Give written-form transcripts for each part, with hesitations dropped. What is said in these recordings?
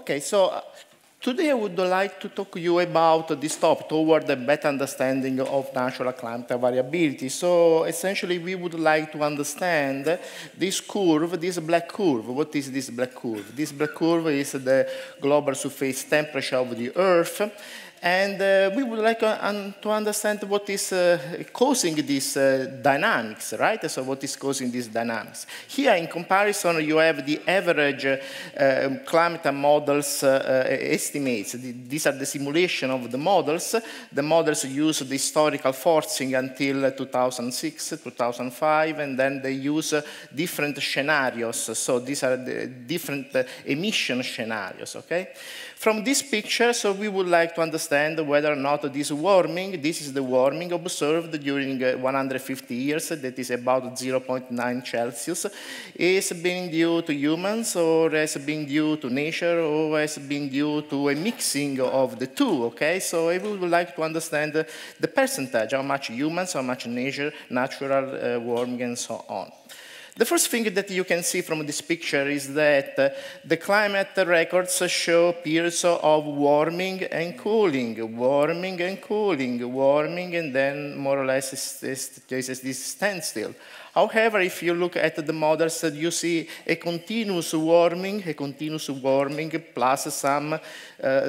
Okay, so today I would like to talk to you about this topic toward a better understanding of natural climate variability. So essentially we would like to understand this curve, this black curve. What is this black curve? This black curve is the global surface temperature of the Earth. And we would like to understand what is causing these dynamics, right? So what is causing these dynamics? Here, in comparison, you have the average climate models estimates. These are the simulation of the models. The models use the historical forcing until 2006, 2005, and then they use different scenarios. So these are the different emission scenarios, okay? From this picture, so we would like to understand whether or not this warming, this is the warming observed during 150 years, that is about 0.9 Celsius, is being due to humans, or has been due to nature, or has been due to a mixing of the two, okay? So we would like to understand the percentage, how much humans, how much nature, natural warming, and so on. The first thing that you can see from this picture is that the climate records show periods of warming and cooling, warming and cooling, warming, and then more or less there's this standstill. However, if you look at the models, you see a continuous warming plus some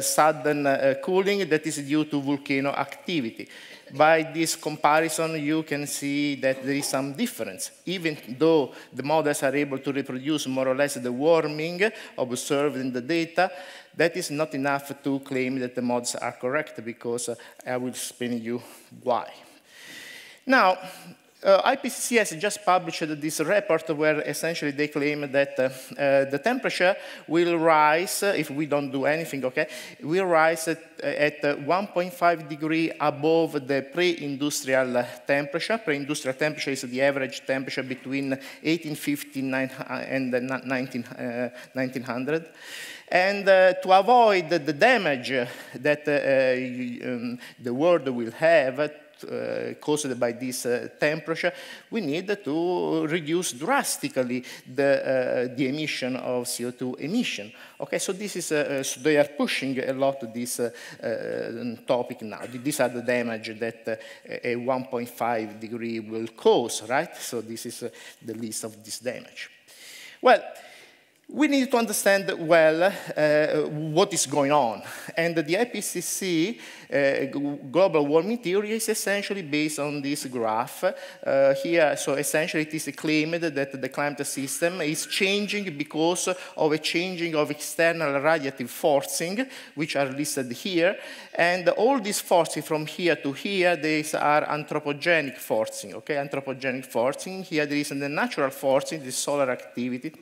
sudden cooling that is due to volcano activity. By this comparison, you can see that there is some difference. Even though the models are able to reproduce more or less the warming observed in the data, that is not enough to claim that the models are correct, because I will explain you why. Now, IPCC has just published this report where essentially they claim that the temperature will rise, if we don't do anything, okay, will rise at 1.5 degrees above the pre-industrial temperature. Pre-industrial temperature is the average temperature between 1850 and 1900. And to avoid the damage that the world will have caused by this temperature, we need to reduce drastically the emission of CO2 emission. Okay, so this is so they are pushing a lot this topic now. These are the damage that a 1.5 degree will cause, right? So this is the list of this damage. Well, we need to understand well what is going on. And the IPCC global warming theory is essentially based on this graph here. So essentially it is claimed that the climate system is changing because of a changing of external radiative forcing, which are listed here. And all these forcing from here to here, these are anthropogenic forcing, okay? Anthropogenic forcing. Here there is the natural forcing, the solar activity.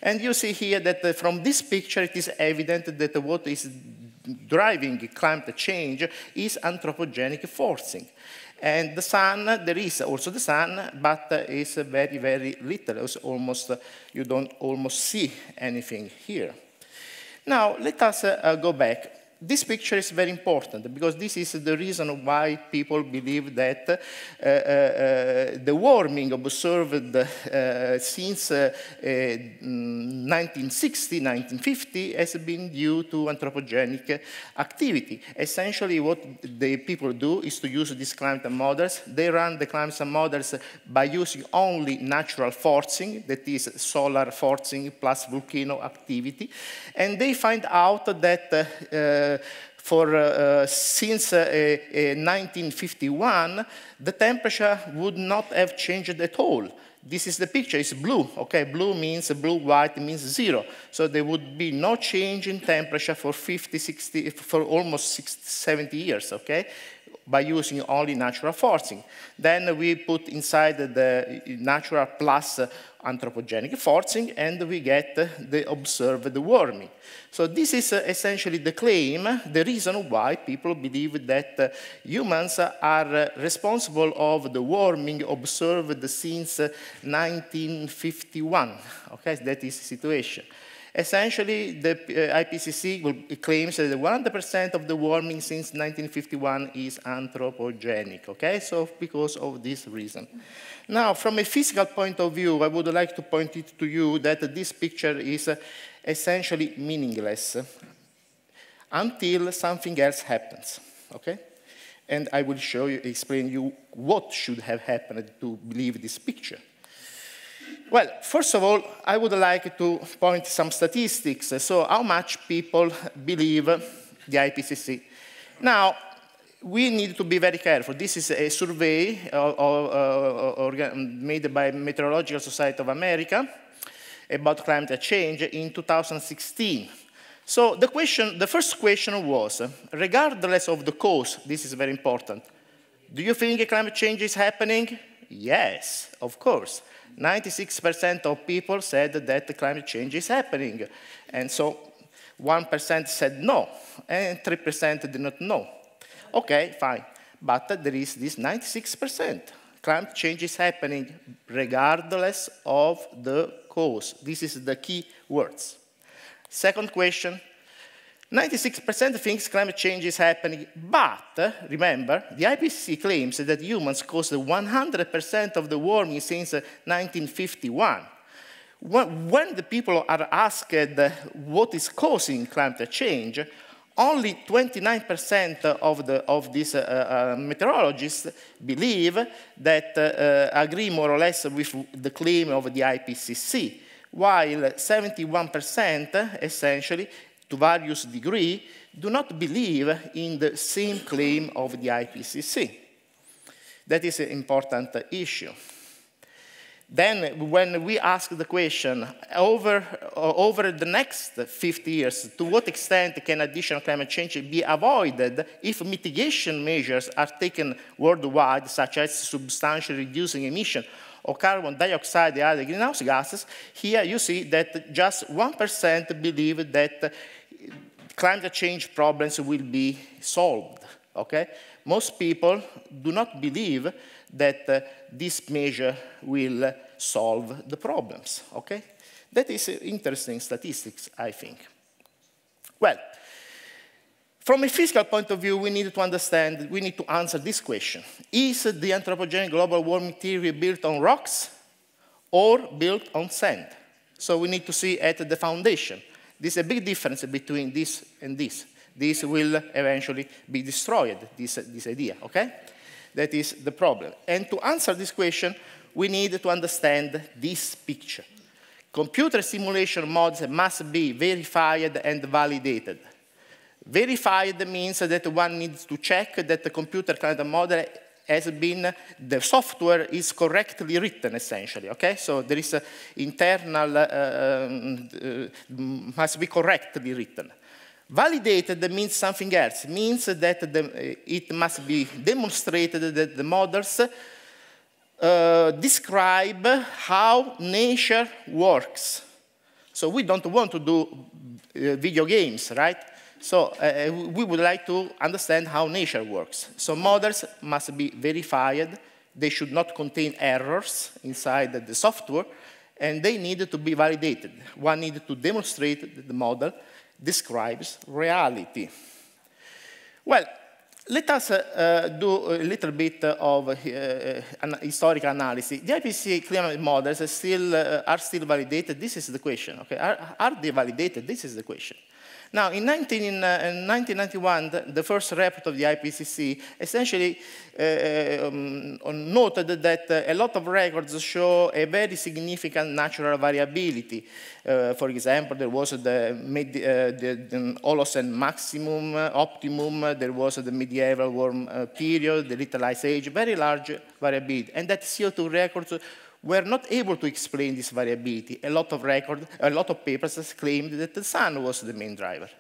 And you see here that from this picture, it is evident that what is driving climate change is anthropogenic forcing. And the sun, there is also the sun, but it's very, very little. It's almost, you don't almost see anything here. Now, let us go back. This picture is very important because this is the reason why people believe that the warming observed since 1960, 1950 has been due to anthropogenic activity. Essentially, what the people do is to use these climate models. They run the climate models by using only natural forcing, that is solar forcing plus volcano activity, and they find out that since 1951, the temperature would not have changed at all. This is the picture, it's blue, okay? Blue means, blue-white means 0. So there would be no change in temperature for 50, 60, for almost 60, 70 years, okay? By using only natural forcing. Then we put inside the natural plus anthropogenic forcing, and we get the observed warming. So this is essentially the claim, the reason why people believe that humans are responsible of the warming observed since 1951. Okay, that is the situation. Essentially, the IPCC claims that 100% of the warming since 1951 is anthropogenic, okay? So because of this reason. Now, from a physical point of view, I would like to point it to you that this picture is essentially meaningless. until something else happens, okay? And I will explain you what should have happened to believe this picture. Well, first of all, I would like to point some statistics. So how much people believe the IPCC? Now, we need to be very careful. This is a survey made by Meteorological Society of America about climate change in 2016. So the first question was, regardless of the cause, this is very important, do you think climate change is happening? Yes, of course. 96% of people said that climate change is happening. And so 1% said no, and 3% did not know. Okay, fine. But there is this 96%. Climate change is happening regardless of the cause. This is the key words. Second question, 96% thinks climate change is happening, but remember, the IPCC claims that humans caused 100% of the warming since 1951. When the people are asked what is causing climate change, only 29% of these meteorologists believe that agree more or less with the claim of the IPCC, while 71% essentially, to various degrees, do not believe in the same claim of the IPCC. That is an important issue. Then, when we ask the question, over the next 50 years, to what extent can additional climate change be avoided if mitigation measures are taken worldwide, such as substantially reducing emission of carbon dioxide and other greenhouse gases, here you see that just 1% believe that climate change problems will be solved, okay? Most people do not believe that this measure will solve the problems, okay? That is interesting statistics, I think. Well, from a physical point of view, we need to understand, we need to answer this question. Is the anthropogenic global warming theory built on rocks or built on sand? So we need to see at the foundation. There's a big difference between this and this. This will eventually be destroyed, this idea, okay? That is the problem. And to answer this question, we need to understand this picture. Computer simulation models must be verified and validated. Verified means that one needs to check that the computer climate model has been, the software is correctly written, essentially, okay? So there is an internal, must be correctly written. Validated means something else. It means that it must be demonstrated that the models describe how nature works. So we don't want to do video games, right? So we would like to understand how nature works. So models must be verified. They should not contain errors inside the software, and they need to be validated. One needs to demonstrate that the model describes reality. Well, let us do a little bit of an historical analysis. The IPCC-Klima models are still validated. This is the question, okay? Are they validated? This is the question. Now, in 1991, the first report of the IPCC essentially noted that a lot of records show a very significant natural variability. For example, there was the Holocene maximum, optimum, there was the medieval warm period, the Little Ice Age, very large variability. And that CO2 records were not able to explain this variability. A lot of papers claimed that the sun was the main driver.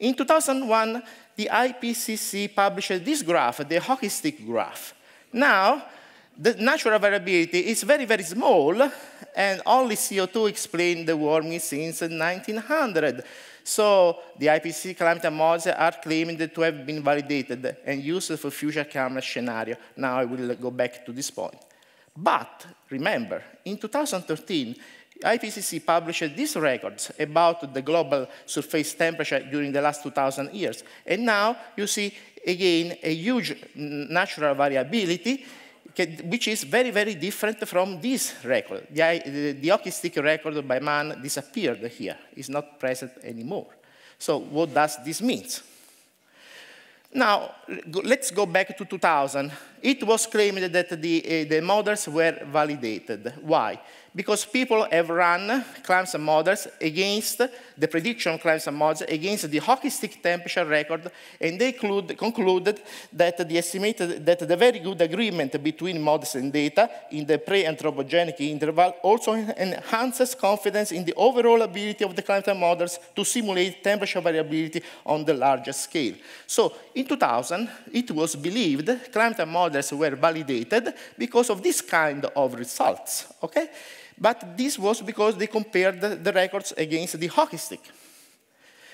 In 2001, the IPCC published this graph, the hockey stick graph. Now, the natural variability is very, very small, and only CO2 explained the warming since 1900. So the IPCC climate models are claiming to have been validated and used for future climate scenario. Now I will go back to this point. But remember, in 2013, IPCC published these records about the global surface temperature during the last 2,000 years. And now you see, again, a huge natural variability, which is very, very different from this record. The hockey stick record by man disappeared here. It's not present anymore. So what does this mean? Now, let's go back to 2000. It was claimed that the models were validated. Why? Because people have run climate models against the prediction of climate models against the hockey stick temperature record, and they concluded that the very good agreement between models and data in the pre-anthropogenic interval also enhances confidence in the overall ability of the climate models to simulate temperature variability on the largest scale. So in 2000, it was believed climate models were validated because of this kind of results, okay? But this was because they compared the records against the hockey stick.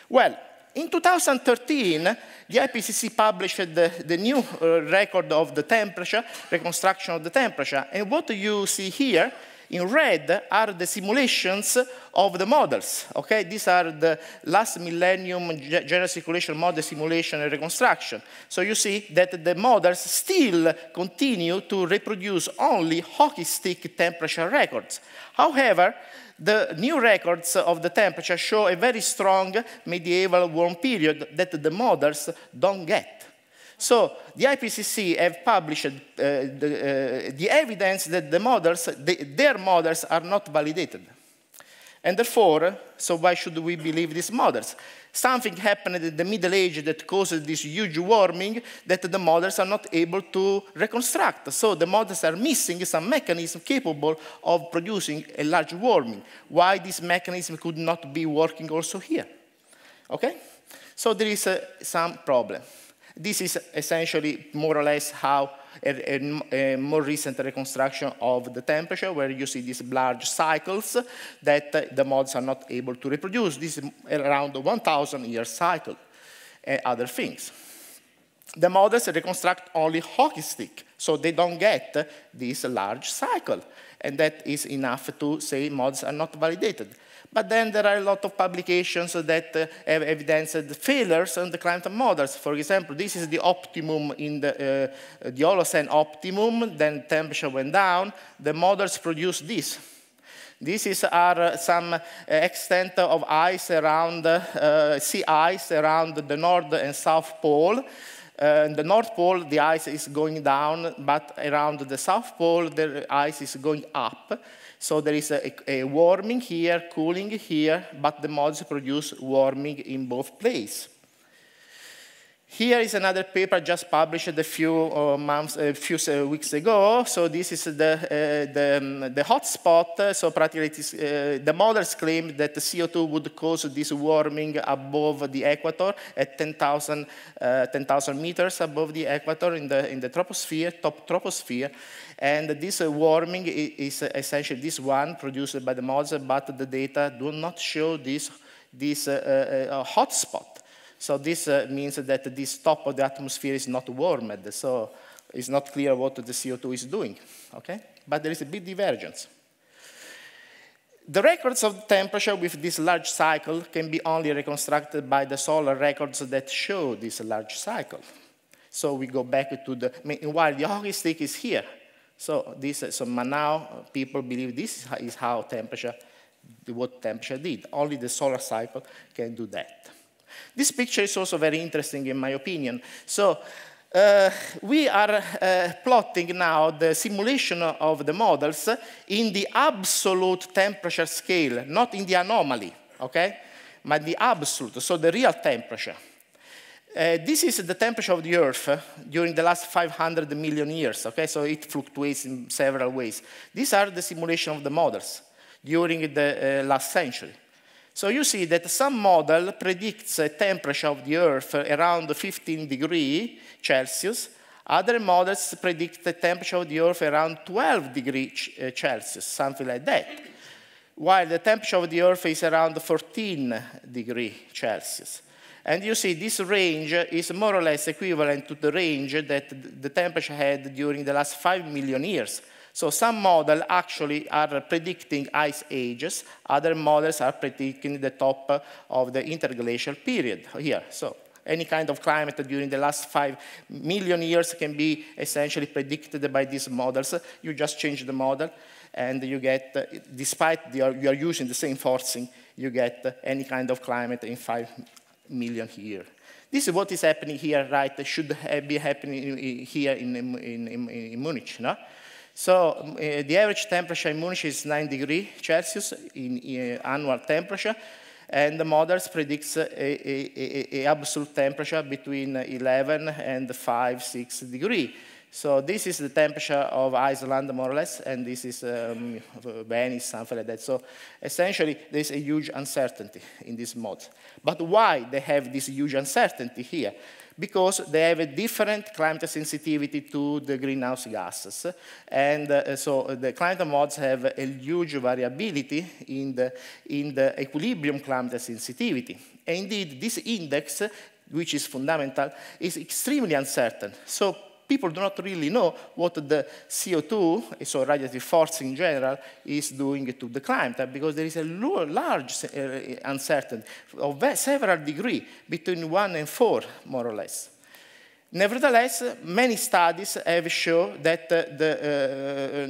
Well, in 2013, the IPCC published the new record of the temperature, reconstruction of the temperature. And what you see here in red are the simulations of the models, okay? These are the last millennium general circulation model simulation and reconstruction. So you see that the models still continue to reproduce only hockey stick temperature records. However, the new records of the temperature show a very strong medieval warm period that the models don't get. So the IPCC have published the evidence that the models, their models are not validated. And therefore, so why should we believe these models? Something happened in the Middle Age that caused this huge warming that the models are not able to reconstruct. So the models are missing some mechanism capable of producing a large warming. Why this mechanism could not be working also here? Okay? So there is some problem. This is essentially more or less how a more recent reconstruction of the temperature, where you see these large cycles that the models are not able to reproduce. This is around 1,000-year cycle and other things. The models reconstruct only hockey stick, so they don't get this large cycle. And that is enough to say models are not validated. But then there are a lot of publications that have evidenced failures on the climate models. For example, this is the optimum in the Holocene optimum, then temperature went down. The models produced this. This is some extent of ice around, sea ice around the North and South Pole. In the North Pole, the ice is going down, but around the South Pole, the ice is going up. So there is a warming here, cooling here, but the models produce warming in both places. Here is another paper just published a few weeks ago. So this is the hotspot. So practically it is, the models claim that the CO2 would cause this warming above the equator at 10,000 meters above the equator in the troposphere, top troposphere. And this warming is essentially this one produced by the models, but the data do not show this hotspot. So this means that this top of the atmosphere is not warmed, so it's not clear what the CO2 is doing, okay? But there is a big divergence. The records of temperature with this large cycle can be only reconstructed by the solar records that show this large cycle. So we go back to while the hockey stick is here. So now people believe this is how what temperature did. Only the solar cycle can do that. This picture is also very interesting in my opinion. So we are plotting now the simulation of the models in the absolute temperature scale, not in the anomaly, okay? But the absolute, so the real temperature. This is the temperature of the Earth during the last 500 million years, okay? So it fluctuates in several ways. These are the simulation of the models during the last century. So you see that some model predicts a temperature of the Earth around 15 degrees Celsius. Other models predict the temperature of the Earth around 12 degrees Celsius, something like that. While the temperature of the Earth is around 14 degrees Celsius. And you see this range is more or less equivalent to the range that the temperature had during the last 5 million years. So some models actually are predicting ice ages. Other models are predicting the top of the interglacial period here. So any kind of climate during the last 5 million years can be essentially predicted by these models. You just change the model and you get, despite you are using the same forcing, you get any kind of climate in 5 million years. This is what is happening here, right? It should be happening here in Munich, no? So the average temperature in Munich is 9 degrees Celsius in annual temperature, and the models predicts a absolute temperature between 11 and 5, 6 degrees. So this is the temperature of Iceland, more or less, and this is Venice, something like that. So essentially, there's a huge uncertainty in this mode. But why they have this huge uncertainty here? Because they have a different climate sensitivity to the greenhouse gases. And so the climate modes have a huge variability in the equilibrium climate sensitivity. And indeed, this index, which is fundamental, is extremely uncertain. So people do not really know what the CO2, so radiative force in general, is doing to the climate, because there is a large uncertainty of several degrees, between 1 and 4, more or less. Nevertheless, many studies have shown that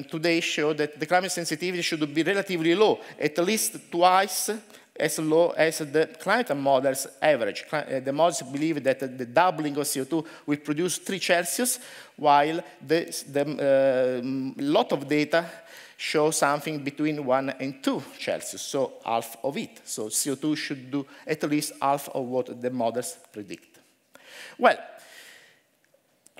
today show that the climate sensitivity should be relatively low, at least twice as low as the climate models average. The models believe that the doubling of CO2 will produce 3 Celsius, while lot of data show something between 1 and 2 Celsius, so half of it. So CO2 should do at least half of what the models predict. Well,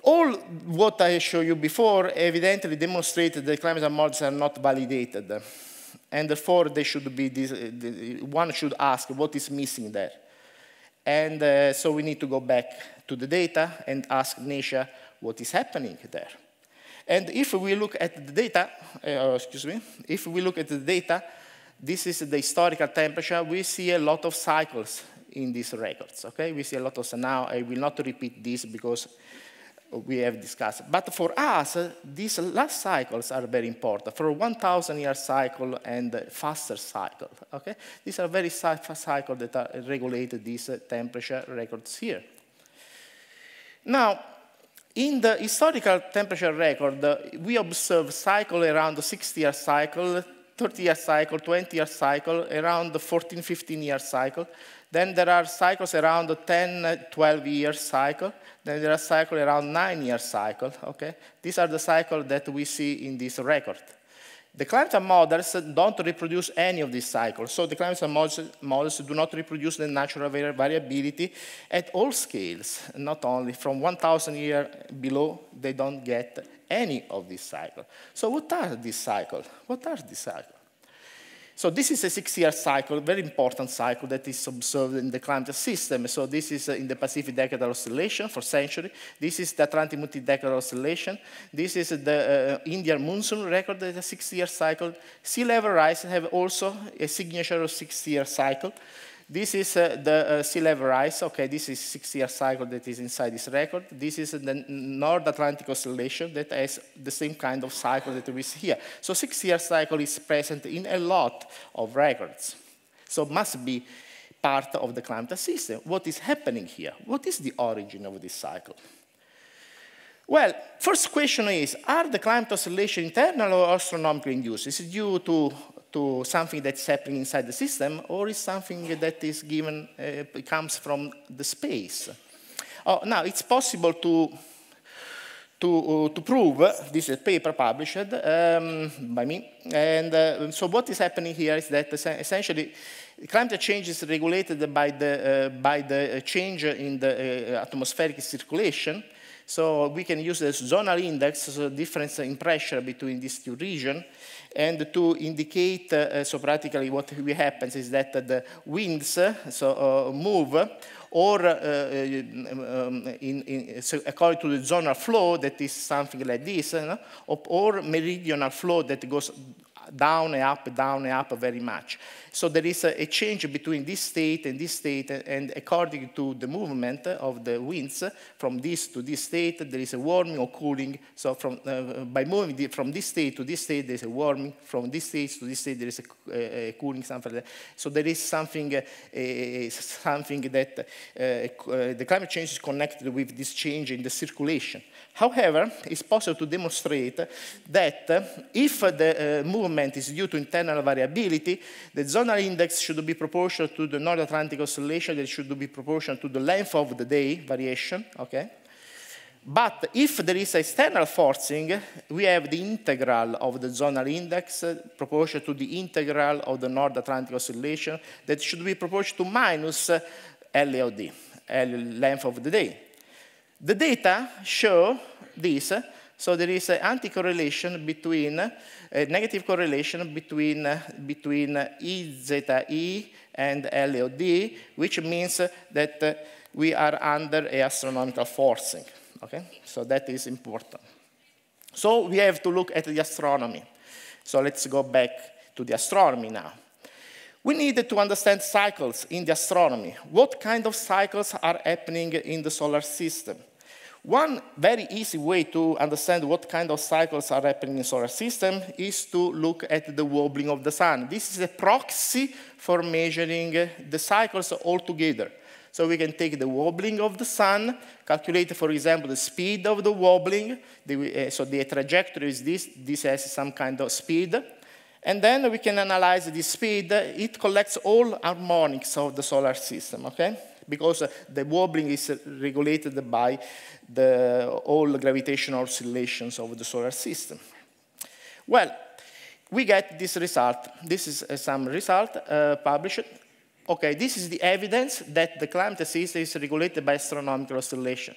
all what I showed you before evidently demonstrated that climate models are not validated. And therefore, they should be one should ask what is missing there. And so we need to go back to the data and ask nature what is happening there. And if we look at the data, if we look at the data, this is the historical temperature. We see a lot of cycles in these records, okay? We see a lot of, so now I will not repeat this because we have discussed. But for us, these last cycles are very important. For a 1,000-year cycle and faster cycle, okay? These are very fast cycles that are regulated these temperature records here. Now, in the historical temperature record, we observe cycle around the 60-year cycle, 30-year cycle, 20-year cycle, around the 14, 15-year cycle. Then there are cycles around the 10, 12-year cycle. Then there are cycles around 9-year cycle, okay? These are the cycles that we see in this record. The climate models don't reproduce any of these cycles. So the climate models do not reproduce the natural variability at all scales, not only from 1,000 years below, they don't get any of these cycles. So what are these cycles? What are these cycles? So this is a 6-year cycle, very important cycle that is observed in the climate system. So this is in the Pacific Decadal Oscillation for centuries. This is the Atlantic Multi-Decadal Oscillation. This is the Indian monsoon record, that is a 6-year cycle. Sea level rise have also a signature of 6-year cycle. This is the sea level rise. Okay, this is 6-year cycle that is inside this record. This is the North Atlantic Oscillation that has the same kind of cycle that we see here. So 6-year cycle is present in a lot of records. So it must be part of the climate system. What is happening here? What is the origin of this cycle? Well, first question is, are the climate oscillations internal or astronomically induced? Is it due to something that's happening inside the system, or is something that is given, comes from the space? Now, it's possible to prove, this is a paper published by me, and so what is happening here is that essentially climate change is regulated by the change in the atmospheric circulation. So we can use the zonal index, so difference in pressure between these two regions, and to indicate, so practically what happens is that the winds move, or so according to the zonal flow, that is something like this, or meridional flow that goes down and up very much. So there is a change between this state, and according to the movement of the winds from this to this state, there is a warming or cooling. So by moving from this state to this state, there is a warming. From this state to this state, there is a cooling, something like that. So there is something that the climate change is connected with this change in the circulation. However, it's possible to demonstrate that if the movement movement is due to internal variability, the zonal index should be proportional to the North Atlantic oscillation, that should be proportional to the length of the day variation, okay? But if there is external forcing, we have the integral of the zonal index proportional to the integral of the North Atlantic oscillation that should be proportional to minus LAOD, length of the day. The data show this, so there is an anti-correlation between, a negative correlation between E zeta E and LAOD, which means that we are under an astronomical forcing. Okay, so that is important. So we have to look at the astronomy. So let's go back to the astronomy now. We need to understand cycles in the astronomy. What kind of cycles are happening in the solar system? One very easy way to understand what kind of cycles are happening in the solar system is to look at the wobbling of the sun. This is a proxy for measuring the cycles altogether. So we can take the wobbling of the sun, calculate, for example, the speed of the wobbling. So the trajectory is this. This has some kind of speed. And then we can analyze the speed. It collects all harmonics of the solar system, okay? Because the wobbling is regulated by all gravitational oscillations of the solar system. Well, we get this result. This is some result published. Okay, this is the evidence that the climate system is regulated by astronomical oscillation.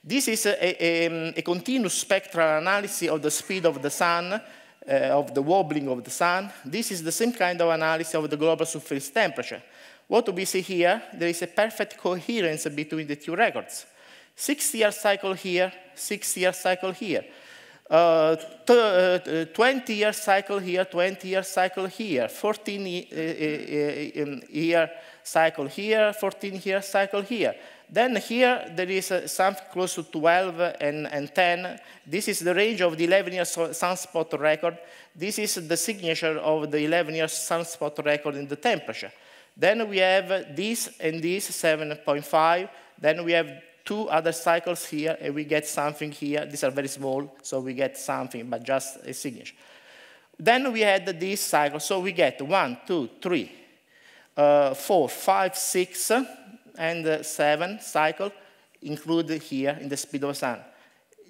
This is a continuous spectral analysis of the speed of the sun, of the wobbling of the sun. This is the same kind of analysis of the global surface temperature. What we see here, there is a perfect coherence between the two records. 6-year cycle here, 6-year cycle here. 20-year cycle here, 20-year cycle here, 14-year cycle here, 14-year cycle here. Then here there is something close to 12 and 10. This is the range of the 11-year sunspot record. This is the signature of the 11-year sunspot record in the temperature. Then we have this and this, 7.5. Then we have 2 other cycles here, and we get something here. These are very small, so we get something, but just a signature. Then we had this cycle, so we get 1, 2, 3, 4, 5, 6, and 7 cycle included here in the speed of the sun.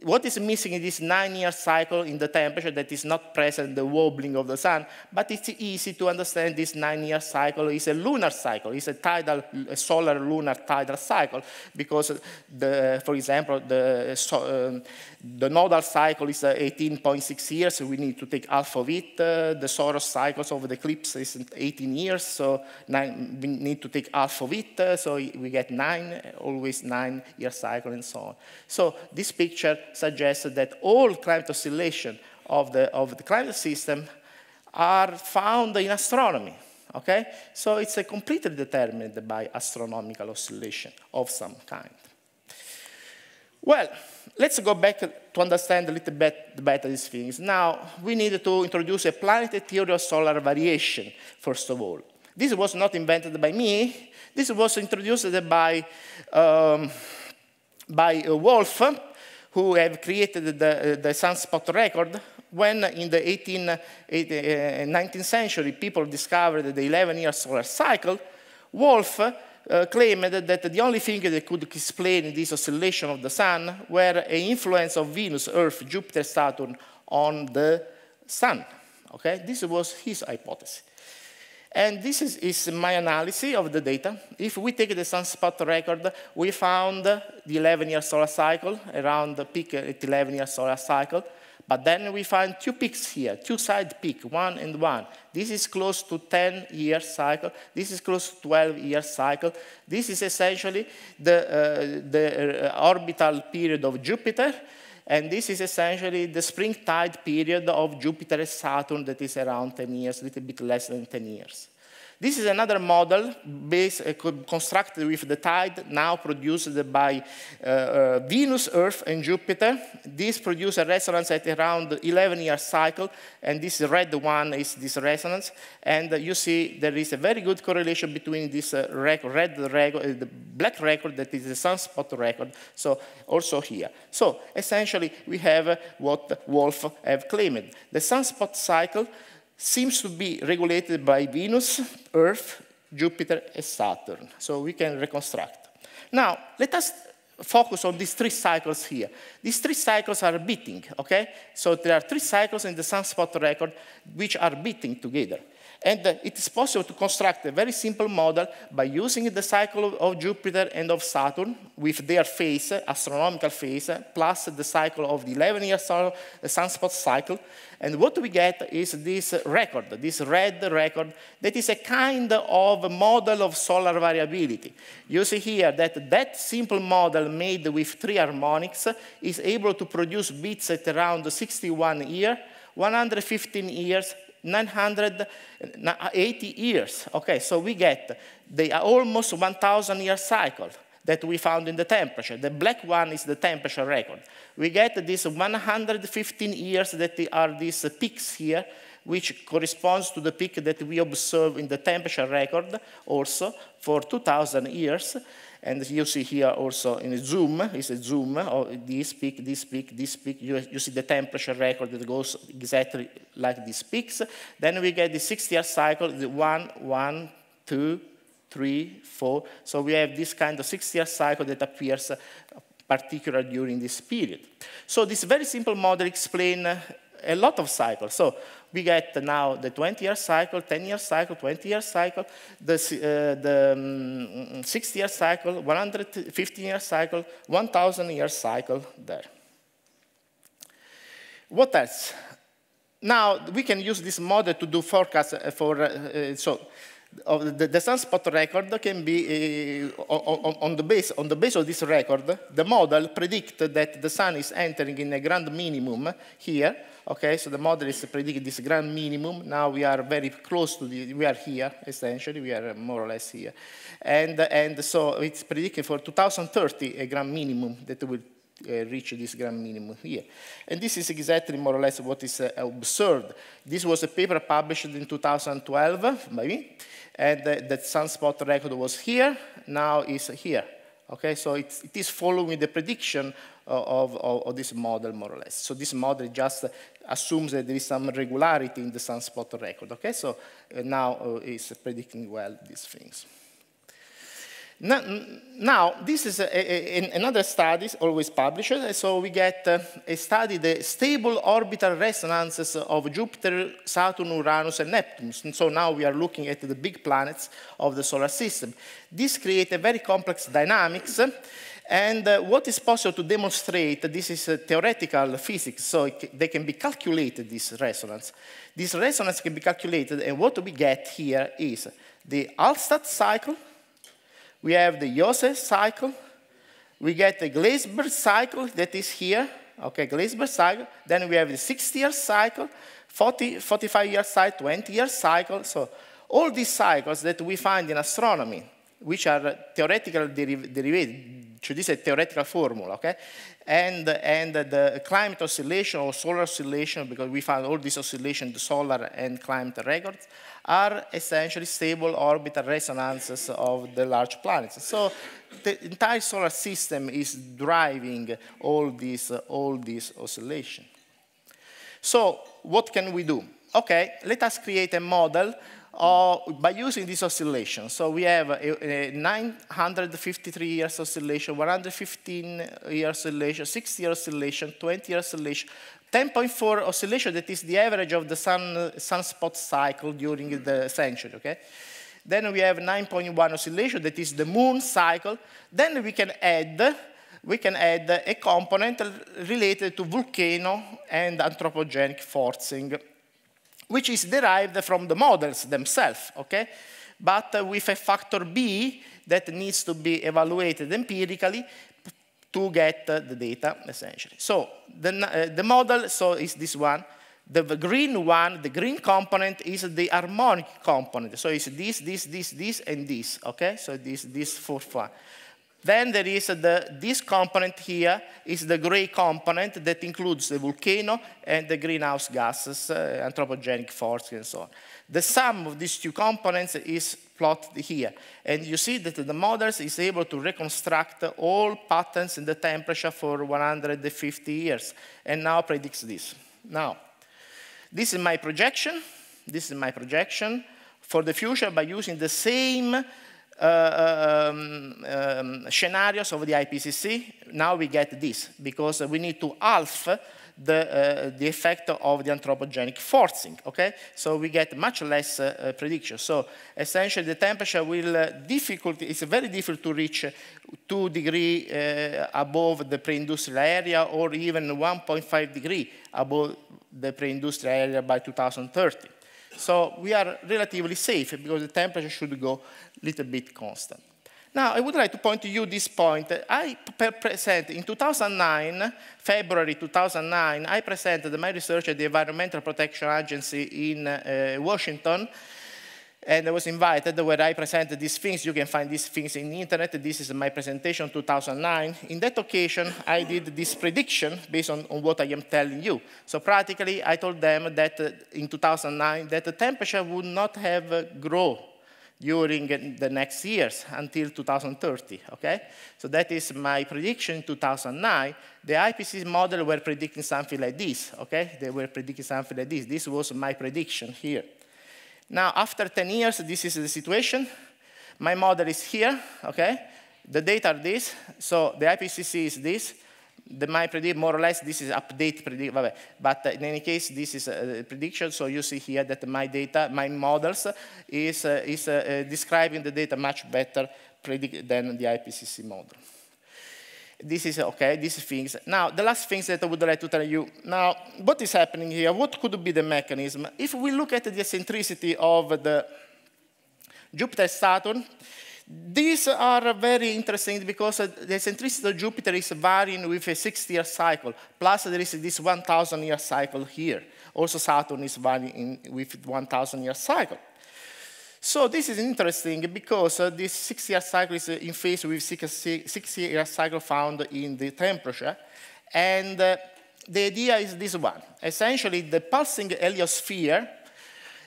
What is missing in this 9-year cycle in the temperature that is not present, the wobbling of the sun, but it's easy to understand this 9-year cycle is a lunar cycle. It's a tidal, a solar lunar tidal cycle because, for example, the nodal cycle is 18.6 years, so we need to take half of it. The Soros cycles of the eclipse is 18 years, so we need to take half of it, so we get 9, always 9-year cycle and so on. So this picture suggests that all climate oscillation of the climate system are found in astronomy, okay? So it's completely determined by astronomical oscillation of some kind. Well, let's go back to understand a little bit better these things. Now, we need to introduce a planetary theory of solar variation, first of all. This was not invented by me. This was introduced by Wolf, who have created the sunspot record, when in the 19th century people discovered the 11-year solar cycle. Wolf claimed that the only thing that could explain this oscillation of the sun were an influence of Venus, Earth, Jupiter, Saturn on the sun. Okay? This was his hypothesis. And this is my analysis of the data. If we take the sunspot record, we found the 11-year solar cycle, around the peak at 11-year solar cycle. But then we find 2 peaks here, 2 side peaks, 1 and 1. This is close to 10-year cycle. This is close to 12-year cycle. This is essentially the orbital period of Jupiter. And this is essentially the springtide period of Jupiter and Saturn that is around 10 years, a little bit less than 10 years. This is another model constructed with the tide now produced by Venus, Earth, and Jupiter. This produces a resonance at around 11-year cycle, and this red one is this resonance. And you see there is a very good correlation between this red record, the black record that is the sunspot record, so also here. So essentially we have what Wolf have claimed. The sunspot cycle seems to be regulated by Venus, Earth, Jupiter, and Saturn. So we can reconstruct. Now, let us focus on these 3 cycles here. These 3 cycles are beating, okay? So there are 3 cycles in the sunspot record which are beating together. And it is possible to construct a very simple model by using the cycle of Jupiter and of Saturn with their phase, astronomical phase, plus the cycle of the 11-year sunspot cycle. And what we get is this record, this red record, that is a kind of model of solar variability. You see here that that simple model made with 3 harmonics is able to produce bits at around 61 years, 115 years, 980 years. Okay, so we get the almost 1,000-year cycle that we found in the temperature. The black one is the temperature record. We get this 115 years that are these peaks here, which corresponds to the peak that we observe in the temperature record also for 2,000 years. And you see here also in a zoom, it's a zoom of this peak, this peak, this peak. You see the temperature record that goes exactly like these peaks. Then we get the 6-year cycle, the 1, 1, 2, 3, 4. So we have this kind of 6-year cycle that appears particularly during this period. So this very simple model explains a lot of cycles. So we get now the 20-year cycle, 10-year cycle, 20-year cycle, the 60-year cycle, 115-year cycle, 1,000-year cycle there. What else? Now we can use this model to do forecasts for, the sunspot record can be, on the base of this record, the model predicts that the sun is entering in a grand minimum here. Okay, so the model is predicting this grand minimum. Now we are very close to we are here, essentially. We are more or less here. And so it's predicting for 2030 a grand minimum that will reach this grand minimum here. And this is exactly more or less what is observed. This was a paper published in 2012 by me. And the sunspot record was here, now is here. Okay, so it is following the prediction of this model, more or less. So this model just assumes that there is some regularity in the sunspot record. Okay, so now it's predicting well these things. Now this is another study, always published. So we get a study, the stable orbital resonances of Jupiter, Saturn, Uranus, and Neptune. And so now we are looking at the big planets of the solar system. This creates a very complex dynamics. And what is possible to demonstrate, this is theoretical physics, so they can be calculated, this resonance. This resonance can be calculated, and what we get here is the Alstadt cycle, we have the Jose cycle, we get the Gleisberg cycle that is here, okay, Gleisberg cycle, then we have the 60-year cycle, 45-year cycle, 20-year cycle, so all these cycles that we find in astronomy, which are theoretical derivative, so this is a theoretical formula, okay? And the climate oscillation or solar oscillation, because we found all these oscillations, the solar and climate records, are essentially stable orbital resonances of the large planets. So the entire solar system is driving all these oscillations. So what can we do? Okay, let us create a model by using this oscillation. So we have a 953 years oscillation, 115 years oscillation, 60-year oscillation, 20-year oscillation, 10.4 oscillation, that is the average of the sunspot cycle during the century, okay? Then we have 9.1 oscillation, that is the moon cycle. Then we can add a component related to volcano and anthropogenic forcing, which is derived from the models themselves, okay? But with a factor B that needs to be evaluated empirically to get the data, essentially. So the model is this one. The green one, the green component is the harmonic component. So it's this, and this, okay? So this fourth one. Then there is this component here is the gray component that includes the volcano and the greenhouse gases, anthropogenic force, and so on. The sum of these two components is plotted here. And you see that the models is able to reconstruct all patterns in the temperature for 150 years, and now predicts this. Now, this is my projection. This is my projection for the future by using the same scenarios of the IPCC. Now we get this, because we need to halve the effect of the anthropogenic forcing, okay? So we get much less prediction. So essentially the temperature will it's very difficult to reach 2 degrees above the pre-industrial area, or even 1.5 degrees above the pre-industrial area by 2030. So we are relatively safe because the temperature should go a little bit constant. Now, I would like to point to you this point. I presented in 2009, February 2009, I presented my research at the Environmental Protection Agency in Washington, and I was invited where I presented these things. You can find these things in the internet. This is my presentation 2009. In that occasion, I did this prediction based on what I am telling you. So practically, I told them that in 2009, that the temperature would not have grown during the next years until 2030, okay? So that is my prediction in 2009. The IPCC model were predicting something like this, okay? They were predicting something like this. This was my prediction here. Now, after 10 years, this is the situation. My model is here, okay? The data are this. So the IPCC is this. My prediction, more or less, this is update prediction. But in any case, this is a prediction. So you see here that my data, my models, is describing the data much better than the IPCC model. This is okay, these things. Now, the last things that I would like to tell you. Now, what is happening here? What could be the mechanism? If we look at the eccentricity of the Jupiter-Saturn, these are very interesting because the eccentricity of Jupiter is varying with a 60-year cycle, plus there is this 1,000-year cycle here. Also, Saturn is varying with 1,000-year cycle. So this is interesting because this 6-year cycle is in phase with 6-year cycle found in the temperature. And the idea is this one. Essentially, the pulsing heliosphere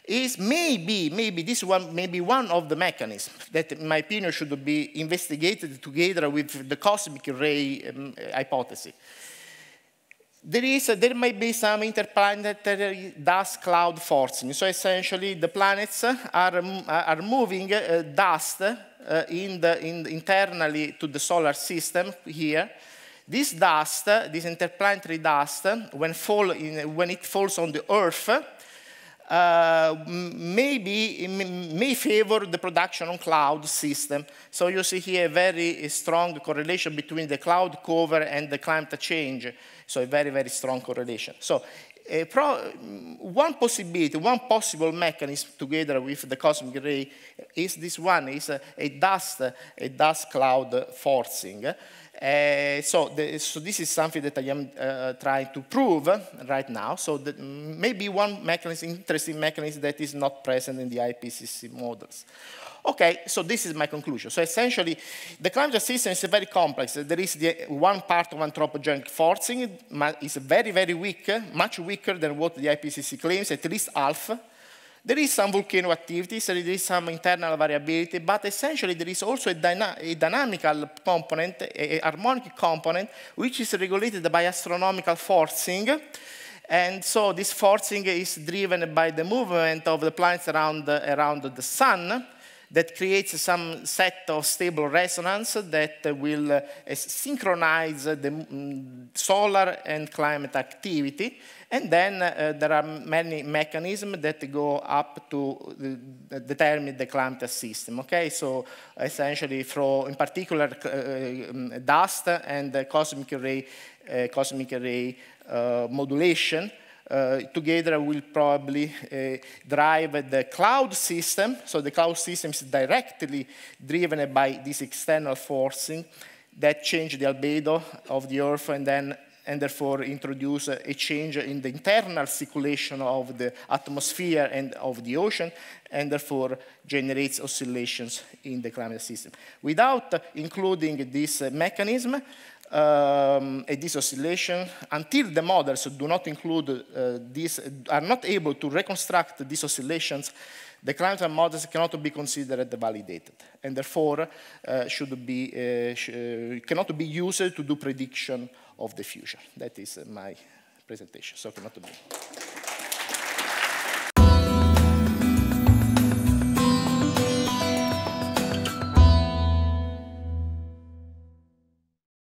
is maybe this one may be one of the mechanisms that, in my opinion, should be investigated together with the cosmic ray hypothesis. There might be some interplanetary dust cloud forcing. So essentially, the planets are moving dust internally to the solar system here. This dust, this interplanetary dust, when it falls on the Earth, may favor the production on cloud system. So you see here a very strong correlation between the cloud cover and the climate change. So a very, very strong correlation. So one possibility, one possible mechanism together with the cosmic ray is this one, is a dust cloud forcing. So this is something that I am trying to prove right now. So that maybe one mechanism, interesting mechanism that is not present in the IPCC models. Okay, so this is my conclusion. So essentially, the climate system is very complex. There is one part of anthropogenic forcing. It's very, very weak, much weaker than what the IPCC claims, at least half. There is some volcano activity, so there is some internal variability, but essentially there is also a dynamical component, a harmonic component, which is regulated by astronomical forcing. And so this forcing is driven by the movement of the planets around the sun, that creates some set of stable resonance that will synchronize the solar and climate activity. And then there are many mechanisms that go up to determine the climate system. Okay, so essentially, in particular, dust and cosmic ray modulation. Together will probably drive the cloud system. So the cloud system is directly driven by this external forcing that change the albedo of the Earth and therefore introduce a change in the internal circulation of the atmosphere and of the ocean, and therefore generates oscillations in the climate system. Without including this mechanism, this oscillation, until the models do not include are not able to reconstruct these oscillations, the climate models cannot be considered validated, and therefore cannot be used to do prediction of the future. That is my presentation, so cannot be.